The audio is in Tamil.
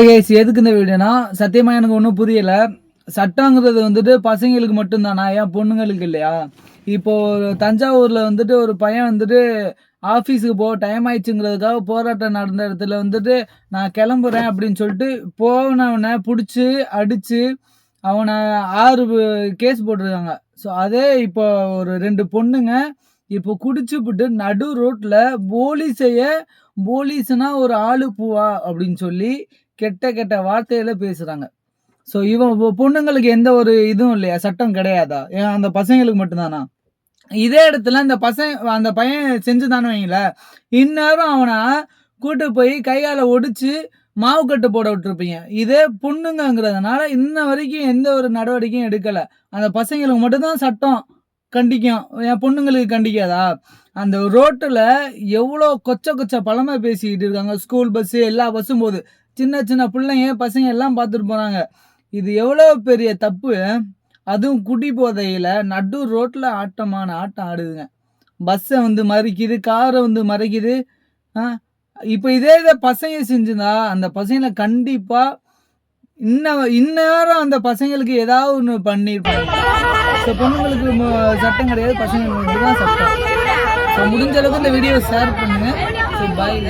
கைஸ் எதுக்கு இந்த வீடியோனா சத்தியமா எனக்கு ஒன்றும் புரியல. சட்டங்கிறது வந்துட்டு பசங்களுக்கு மட்டும்தானா, ஏன் பொண்ணுங்களுக்கு இல்லையா? இப்போ தஞ்சாவூர்ல வந்துட்டு ஒரு பையன் வந்துட்டு ஆஃபீஸுக்கு போக டைம் ஆயிடுச்சுங்கிறதுக்காக போராட்டம் நடந்த இடத்துல வந்துட்டு நான் கிளம்புறேன் அப்படின்னு சொல்லிட்டு போனவனை பிடிச்சி அடிச்சு அவனை 6 கேஸ் போட்டிருக்காங்க. ஸோ அதே இப்போ ஒரு 2 பொண்ணுங்க இப்போ குடிச்சுப்புட்டு நடு ரோட்ல போலீஸையே போலீஸ்னா ஒரு ஆளு பூவா அப்படின்னு சொல்லி கெட்ட கெட்ட வார்த்தையில பேசுறாங்க. ஸோ இவன் பொண்ணுங்களுக்கு எந்த ஒரு இதுவும் இல்லையா? சட்டம் கிடையாதா? ஏன் அந்த பசங்களுக்கு மட்டும்தானா? இதே இடத்துல அந்த பையன் செஞ்சுதான்னு வைங்களேன், இந்நேரம் அவன கூட்டு போய் கை கால ஒடிச்சு மாவு கட்டு போட விட்டுருப்பீங்க. இதே பொண்ணுங்கங்கிறதுனால இன்ன வரைக்கும் எந்த ஒரு நடவடிக்கையும் எடுக்கல. அந்த பசங்களுக்கு மட்டும் தான் சட்டம் கண்டிக்கும். என் பொண்ணுங்களுக்கு கண்டிக்காதா? அந்த ரோட்டுல எவ்வளோ கொச்ச கொச்ச பழமை பேசிக்கிட்டு இருக்காங்க. ஸ்கூல் பஸ்ஸு எல்லா பஸ்ஸும் போது. சின்ன சின்ன பிள்ளைங்க, பசங்க எல்லாம் பார்த்துட்டு போறாங்க. இது எவ்வளோ பெரிய தப்பு. அதுவும் குடி போதையில நடு ரோட்ல ஆட்டமான ஆட்டம் ஆடுதுங்க. பஸ்ஸ வந்து மறிக்குது, கார வந்து மறிக்குது. ஆ இப்ப இத பசங்க செஞ்சிருந்தா, அந்த பசங்கள கண்டிப்பா இந்நேரம் அந்த பசங்களுக்கு ஏதாவது ஒண்ணு பண்ணியிருப்பாங்க. ஸோ பொண்ணுங்களுக்கு சட்டம் கிடையாது. பசங்களுக்கு மட்டும் தான் சட்டம். ஸோ முடிஞ்ச அளவுக்கு இந்த வீடியோ ஷேர் பண்ணுங்க. So bye.